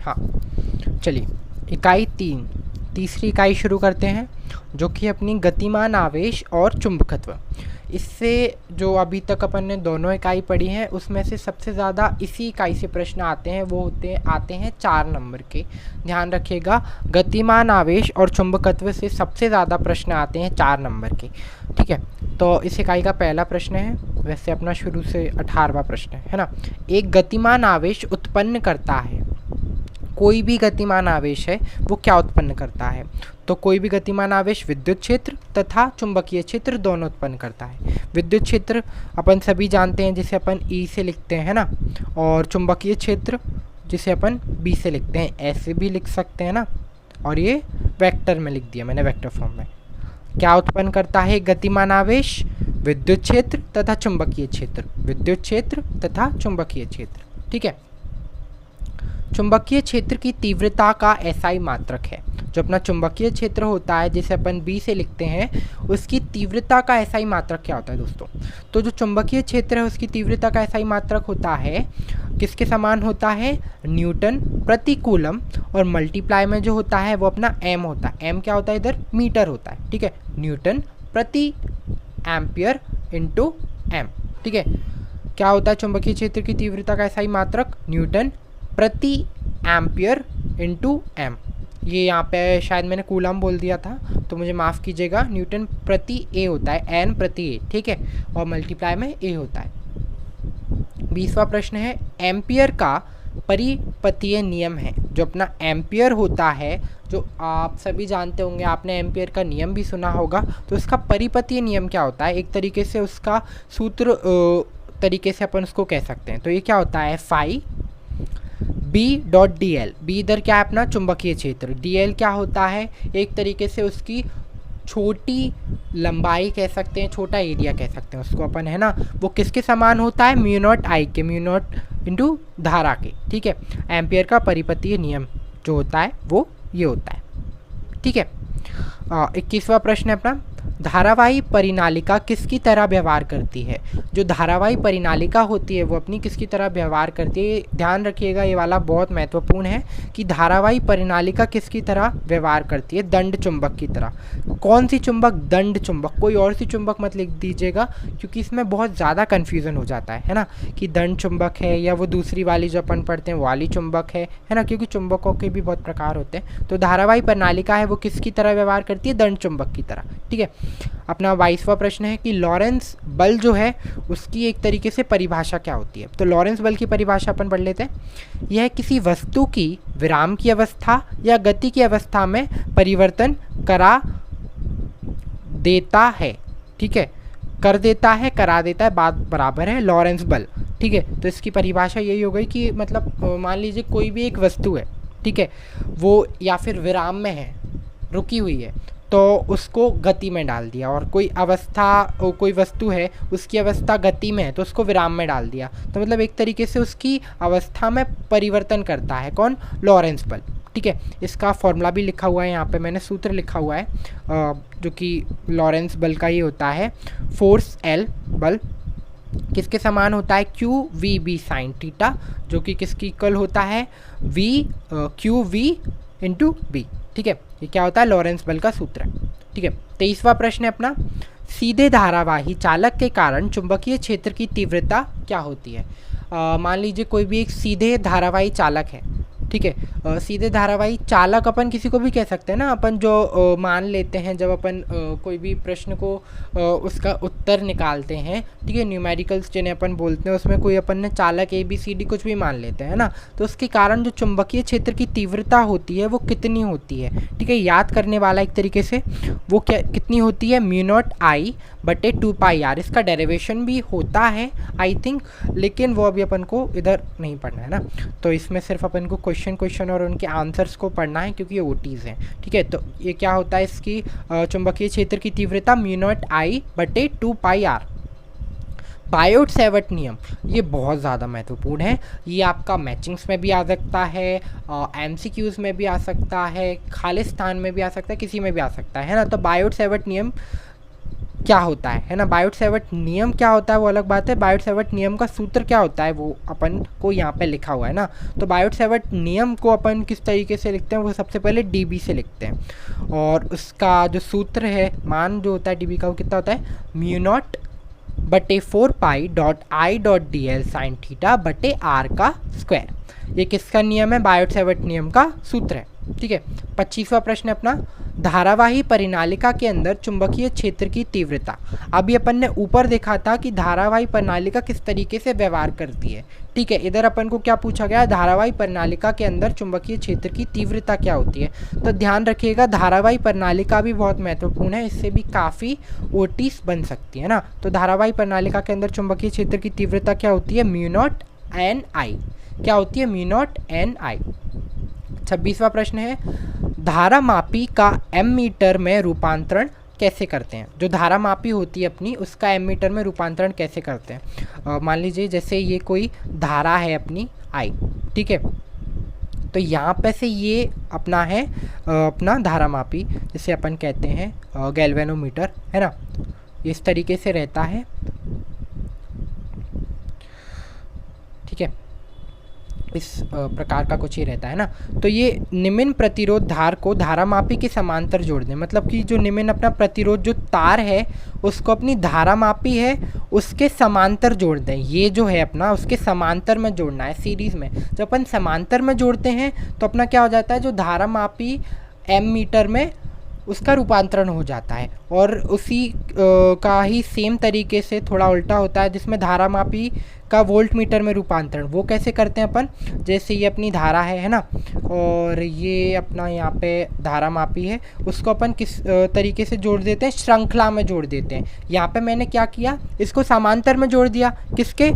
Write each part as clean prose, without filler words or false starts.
हाँ, चलिए इकाई 3, तीसरी इकाई शुरू करते हैं, जो कि अपनी गतिमान आवेश और चुंबकत्व। इससे जो अभी तक अपन ने दोनों इकाई पढ़ी हैं उसमें से सबसे ज़्यादा इसी इकाई से प्रश्न आते हैं, वो आते हैं 4 नंबर के। ध्यान रखिएगा, गतिमान आवेश और चुंबकत्व से सबसे ज़्यादा प्रश्न आते हैं 4 नंबर के। ठीक है, तो इस इकाई का पहला प्रश्न है, वैसे अपना शुरू से 18वां प्रश्न है ना। एक गतिमान आवेश उत्पन्न करता है, कोई भी गतिमान आवेश है वो क्या उत्पन्न करता है? तो कोई भी गतिमान आवेश विद्युत क्षेत्र तथा चुंबकीय क्षेत्र दोनों उत्पन्न करता है। विद्युत क्षेत्र अपन सभी जानते हैं, जिसे अपन ई से लिखते हैं ना, और चुंबकीय क्षेत्र जिसे अपन बी से लिखते हैं, ऐसे भी लिख सकते हैं ना, और ये वेक्टर में लिख दिया मैंने, वेक्टर फॉर्म में। क्या उत्पन्न करता है गतिमान आवेश? विद्युत क्षेत्र तथा चुंबकीय क्षेत्र, विद्युत क्षेत्र तथा चुंबकीय क्षेत्र। ठीक है, चुंबकीय क्षेत्र की तीव्रता का एसआई मात्रक है। जो अपना चुंबकीय क्षेत्र होता है जिसे अपन बी से लिखते हैं, उसकी तीव्रता का एसआई मात्रक क्या होता है दोस्तों? तो जो चुंबकीय क्षेत्र है उसकी तीव्रता का एसआई मात्रक होता है, किसके समान होता है? न्यूटन प्रति कूलम, और मल्टीप्लाई में जो होता है वो अपना एम होता है। एम क्या होता है इधर? मीटर होता है। ठीक है, न्यूटन प्रति एम्पियर इंटू एम। ठीक है, क्या होता है चुंबकीय क्षेत्र की तीव्रता का एसआई मात्रक? न्यूटन प्रति एम्पियर इंटू एम। ये यहाँ पे शायद मैंने कूलम बोल दिया था, तो मुझे माफ़ कीजिएगा। न्यूटन प्रति ए होता है, एन प्रति ए। ठीक है, और मल्टीप्लाई में ए होता है। 20वां प्रश्न है, एम्पियर का परिपतीय नियम है। जो अपना एम्पियर होता है, जो आप सभी जानते होंगे, आपने एम्पियर का नियम भी सुना होगा, तो उसका परिपतीय नियम क्या होता है? एक तरीके से उसका सूत्र तरीके से अपन उसको कह सकते हैं। तो ये क्या होता है? Phi B dot D L. B इधर क्या है? अपना चुंबकीय क्षेत्र। डी एल क्या होता है? एक तरीके से उसकी छोटी लंबाई कह सकते हैं, छोटा एरिया कह सकते हैं उसको अपन, है ना। वो किसके समान होता है? म्यू नॉट आई के, म्यू नॉट इंटू धारा के। ठीक है, एम्पियर का परिपतीय नियम जो होता है वो ये होता है। ठीक है, 21वां प्रश्न है अपना, धारावाही परिनालिका किसकी तरह व्यवहार करती है? जो धारावाही परिनालिका होती है वो अपनी किसकी तरह व्यवहार करती है? ध्यान रखिएगा, ये वाला बहुत महत्वपूर्ण है कि धारावाही परिनालिका किसकी तरह व्यवहार करती है? दंड चुंबक की तरह। कौन सी चुंबक? दंड चुंबक। कोई और सी चुंबक मत लिख दीजिएगा, क्योंकि इसमें बहुत ज़्यादा कन्फ्यूज़न हो जाता है ना, कि दंड चुंबक है या वो दूसरी वाली जो अपन पढ़ते हैं वाली चुंबक है ना, क्योंकि चुंबकों के भी बहुत प्रकार होते हैं। तो धारावाही परिनालिका है वो किसकी तरह व्यवहार करती है? दंड चुंबक की तरह। ठीक है, अपना 22वां प्रश्न है कि लॉरेंस बल जो है उसकी एक तरीके से परिभाषा क्या होती है? तो लॉरेंस बल की परिभाषा अपन पढ़ लेते हैं। यह किसी वस्तु की विराम की अवस्था या गति की अवस्था में परिवर्तन करा देता है। ठीक है, कर देता है, करा देता है, बात बराबर है, लॉरेंस बल। ठीक है, तो इसकी परिभाषा यही हो गई कि मतलब मान लीजिए कोई भी एक वस्तु है, ठीक है, वो या फिर विराम में है, रुकी हुई है, तो उसको गति में डाल दिया, और कोई अवस्था, कोई वस्तु है उसकी अवस्था गति में है तो उसको विराम में डाल दिया, तो मतलब एक तरीके से उसकी अवस्था में परिवर्तन करता है कौन? लॉरेंस बल। ठीक है, इसका फॉर्मूला भी लिखा हुआ है यहाँ पे, मैंने सूत्र लिखा हुआ है, जो कि लॉरेंस बल का ही होता है। फोर्स एल बल किसके समान होता है? Q V B sine theta, जो कि किसकी इक्वल होता है? V Q V into B. ठीक है, ये क्या होता है? लॉरेंस बल का सूत्र है। ठीक है, 23वां प्रश्न है अपना, सीधे धारावाही चालक के कारण चुंबकीय क्षेत्र की तीव्रता क्या होती है? मान लीजिए कोई भी एक सीधे धारावाही चालक है, ठीक है, सीधे धारावाही चालक अपन किसी को भी कह सकते हैं ना, अपन जो मान लेते हैं जब अपन कोई भी प्रश्न को उसका उत्तर निकालते हैं, ठीक है, न्यूमेरिकल्स जिन्हें अपन बोलते हैं, उसमें कोई अपन ने चालक ए बी सी डी कुछ भी मान लेते हैं ना, तो उसके कारण जो चुंबकीय क्षेत्र की तीव्रता होती है वो कितनी होती है? ठीक है, याद करने वाला एक तरीके से, वो क्या कितनी होती है? म्यू नॉट आई बटे 2 पाई आर। इसका डेरिवेशन भी होता है आई थिंक, लेकिन वो अभी अपन को इधर नहीं पढ़ना है ना, तो इसमें सिर्फ अपन को क्वेश्चन और उनके आंसर्स को पढ़ना है, क्योंकि ये ओटीज़ हैं। ठीक है, तो ये क्या होता है? इसकी चुंबकीय क्षेत्र की तीव्रता म्यू नॉट आई बटे 2 पाई आर। बायोट सेवर्ट नियम, ये बहुत ज़्यादा महत्वपूर्ण है, ये आपका मैचिंग्स में भी आ सकता है, एमसीक्यूज़ में भी आ सकता है, खालिस्तान में भी आ सकता है, किसी में भी आ सकता है ना। तो बायोट सेवर्ट नियम क्या होता है ना। बायोट सेवर्ट नियम क्या होता है वो अलग बात है, बायोट सेवर्ट नियम का सूत्र क्या होता है वो अपन को यहाँ पे लिखा हुआ है ना। तो बायोट सेवर्ट नियम को अपन किस तरीके से लिखते हैं, वो सबसे पहले dB से लिखते हैं, और उसका जो सूत्र है, मान जो होता है dB का, वो कितना होता है, μ0 बटे 4π.I.dl साइन थीटा बटे r का स्क्वायर। ये किसका नियम है, बायोट सेवर्ट नियम का सूत्र है। ठीक है, 25वां प्रश्न है अपना, धारावाही परिनालिका के अंदर चुंबकीय क्षेत्र की तीव्रता। अभी अपन ने ऊपर देखा था कि धारावाही परिनालिका किस तरीके से व्यवहार करती है। ठीक है, इधर अपन को क्या पूछा गया, धारावाही परिनालिका के अंदर चुंबकीय क्षेत्र की तीव्रता क्या होती है। तो ध्यान रखिएगा, धारावाही परिनालिका भी बहुत महत्वपूर्ण है, इससे भी काफ़ी ओटीज बन सकती है ना। तो धारावाही परिनालिका के अंदर चुंबकीय क्षेत्र की तीव्रता क्या होती है, μ0 Ni। क्या होती है, μ0 Ni। 26वां प्रश्न है, धारा मापी का एम मीटर में रूपांतरण कैसे करते हैं। जो धारा मापी होती है अपनी, उसका एम मीटर में रूपांतरण कैसे करते हैं। मान लीजिए जैसे ये कोई धारा है अपनी आई, ठीक है, तो यहाँ पे से ये अपना है अपना धारा मापी, जिसे अपन कहते हैं गैल्वेनोमीटर, है ना। इस तरीके से रहता है, ठीक है, इस प्रकार का कुछ ही रहता है ना। तो ये निम्न प्रतिरोध धार को धारामापी के समांतर जोड़ दें, मतलब कि जो निम्न अपना प्रतिरोध जो तार है उसको अपनी धारामापी है उसके समांतर जोड़ दें। ये जो है अपना उसके समांतर में जोड़ना है, सीरीज़ में। जब अपन समांतर में जोड़ते हैं तो अपना क्या हो जाता है, जो धारामापी एम मीटर में उसका रूपांतरण हो जाता है। और उसी का ही सेम तरीके से थोड़ा उल्टा होता है, जिसमें धारामापी का वोल्ट मीटर में रूपांतरण। वो कैसे करते हैं अपन, जैसे ये अपनी धारा है ना, और ये अपना यहाँ पे धारा मापी है, उसको अपन किस तरीके से जोड़ देते हैं, श्रृंखला में जोड़ देते हैं। यहाँ पे मैंने क्या किया, इसको समांतर में जोड़ दिया, किसके,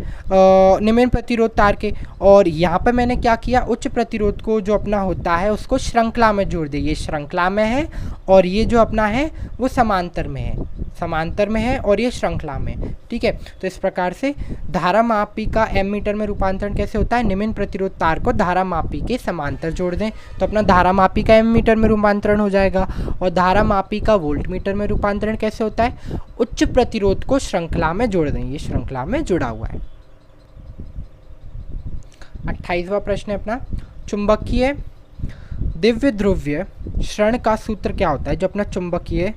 निम्न प्रतिरोध तार के। और यहाँ पे मैंने क्या किया, उच्च प्रतिरोध को जो अपना होता है उसको श्रृंखला में जोड़ दिया। ये श्रृंखला में है और ये जो अपना है वो समांतर में है, समांतर में है और ये श्रृंखला में, ठीक है। तो इस प्रकार से धारा मापी का एम मीटर में रूपांतरण कैसे होता है, निम्न प्रतिरोध तार को धारा मापी के समांतर जोड़ दें तो अपना धारा मापी का एम मीटर में रूपांतरण हो जाएगा। और धारा मापी का वोल्ट मीटर में रूपांतरण कैसे होता है, उच्च प्रतिरोध को श्रृंखला में जोड़ दें, ये श्रृंखला में जुड़ा हुआ है। 28वां प्रश्न है अपना, चुंबकीय दिव्य ध्रुवीय क्षण का सूत्र क्या होता है। जो अपना चुंबकीय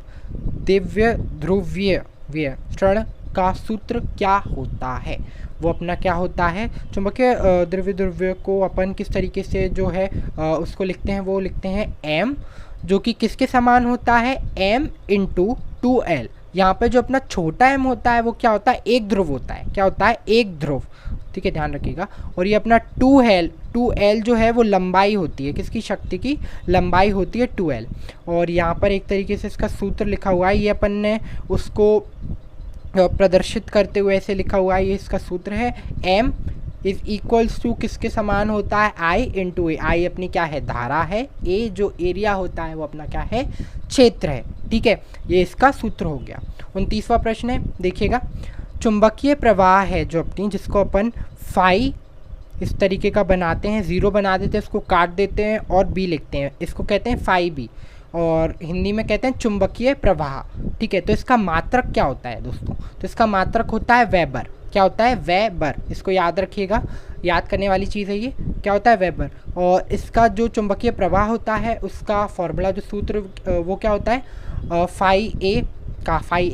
दिव्य ध्रुवीय क्षण का सूत्र क्या होता है, वो अपना क्या होता है। चुंबकीय द्रव्य ध्रुवीय को अपन किस तरीके से जो है उसको लिखते हैं, वो लिखते हैं m, जो कि किसके समान होता है, m × 2l। यहाँ पे जो अपना छोटा m होता है वो क्या होता है, एक ध्रुव होता है। क्या होता है, एक ध्रुव, ठीक है, ध्यान रखिएगा। और ये अपना 2l जो है वो लंबाई होती है, किसकी, शक्ति की लंबाई होती है 2l। और यहाँ पर एक तरीके से इसका सूत्र लिखा हुआ है, ये अपन ने उसको प्रदर्शित करते हुए ऐसे लिखा हुआ है, ये इसका सूत्र है, m = किसके समान होता है, I × A। I अपनी क्या है, धारा है, A जो एरिया होता है वो अपना क्या है, क्षेत्र है, ठीक है। ये इसका सूत्र हो गया। 29वां प्रश्न है, देखिएगा, चुंबकीय प्रवाह है जो अपनी, जिसको अपन फाई इस तरीके का बनाते हैं, 0 बना देते हैं, इसको काट देते हैं और b लिखते हैं, इसको कहते हैं फाई b, और हिंदी में कहते हैं चुंबकीय प्रवाह, ठीक है। तो इसका मात्रक क्या होता है दोस्तों, तो इसका मात्रक होता है वेबर। क्या होता है, वेबर, इसको याद रखिएगा, याद करने वाली चीज़ है ये, क्या होता है, वेबर। और इसका जो चुंबकीय प्रवाह होता है उसका फॉर्मूला, जो सूत्र वो क्या होता है, फाई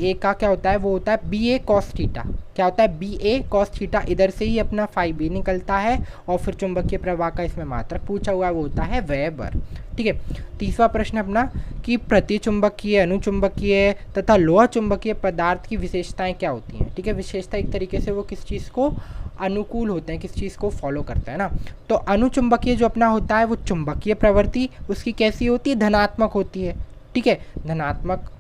ए का क्या होता है, वो होता है BA cos थीटा। क्या होता है, BA cos थीटा, इधर से ही अपना फाई B निकलता है। और फिर चुंबकीय प्रवाह का इसमें मात्रक पूछा हुआ है, वो होता है वेबर, ठीक है। 30वां प्रश्न अपना, कि प्रतिचुंबकीय, अनुचुंबकीय तथा लोह चुंबकीय पदार्थ की विशेषताएं क्या होती हैं, ठीक है। विशेषता एक तरीके से वो किस चीज़ को अनुकूल होते हैं, किस चीज़ को फॉलो करता है ना। तो अनुचुंबकीय जो अपना होता है वो चुंबकीय प्रवृत्ति उसकी कैसी होती है, धनात्मक होती है, ठीक है, धनात्मक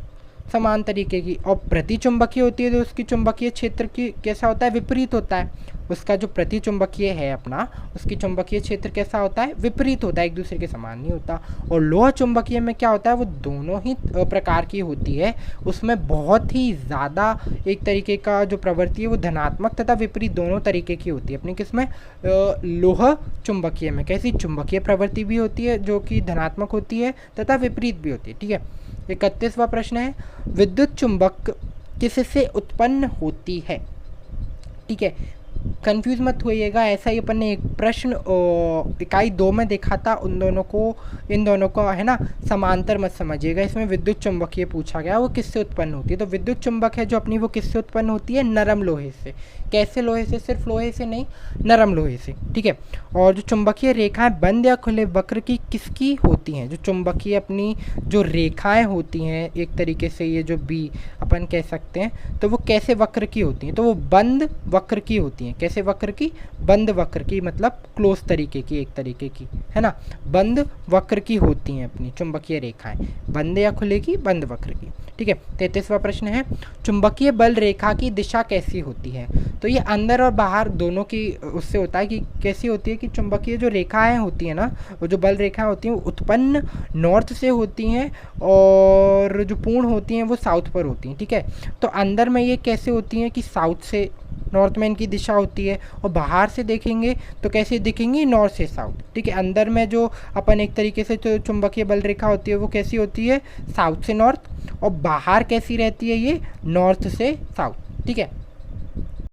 समान तरीके की। और प्रतिचुंबकीय होती है तो उसकी चुंबकीय क्षेत्र की कैसा होता है, विपरीत होता है। उसका जो प्रतिचुंबकीय है अपना, उसकी चुंबकीय क्षेत्र कैसा होता है, विपरीत होता है, एक दूसरे के समान नहीं होता। और लोह चुंबकीय में क्या होता है, वो दोनों ही प्रकार की होती है, उसमें बहुत ही ज़्यादा एक तरीके का जो प्रवृत्ति है वो धनात्मक तथा विपरीत दोनों तरीके की होती है। अपनी किसमें, लोह चुंबकीय में कैसी चुंबकीय प्रवृत्ति भी होती है जो कि धनात्मक होती है तथा विपरीत भी होती है, ठीक है। 31वां प्रश्न है, विद्युत चुंबक किससे उत्पन्न होती है। ठीक है, कंफ्यूज मत होइएगा, ऐसा ही अपन ने एक प्रश्न इकाई 2 में देखा था, इन दोनों को है ना समांतर मत समझिएगा। इसमें विद्युत चुंबकीय पूछा गया, वो किससे उत्पन्न होती है। तो विद्युत चुंबक है जो अपनी, वो किससे उत्पन्न होती है, नरम लोहे से। कैसे लोहे से, सिर्फ लोहे से नहीं, नरम लोहे से। ठीक है, और जो चुंबकीय रेखाएं बंद या खुले वक्र की किसकी होती हैं। जो चुंबकीय अपनी जो रेखाएं होती हैं, एक तरीके से ये जो बी अपन कह सकते हैं, तो वो कैसे वक्र की होती हैं, तो वो बंद वक्र की होती हैं। कैसे वक्र की, बंद वक्र की, मतलब क्लोज तरीके की, एक तरीके की, है ना, बंद वक्र की होती हैं अपनी चुंबकीय रेखाएं, बंद या खुले की, बंद वक्र की। ठीक है, 33वां प्रश्न है, चुंबकीय बल रेखा की दिशा कैसी होती है। तो ये अंदर और बाहर दोनों की उससे होता है कि कैसी होती है, कि चुंबकीय जो रेखाएं होती हैं ना, वो जो बल रेखाएं होती हैं वो उत्पन्न नॉर्थ से होती हैं, और जो पूर्ण होती हैं वो साउथ पर होती हैं। ठीक है, तो अंदर में ये कैसे होती हैं कि साउथ से नॉर्थ में इनकी दिशा होती है, और बाहर से देखेंगे तो कैसे दिखेंगी, नॉर्थ से साउथ। ठीक है, अंदर में जो अपन एक तरीके से जो चुंबकीय बल रेखा होती है वो कैसी होती है, साउथ से नॉर्थ, और बाहर कैसी रहती है, ये नॉर्थ से साउथ। ठीक है,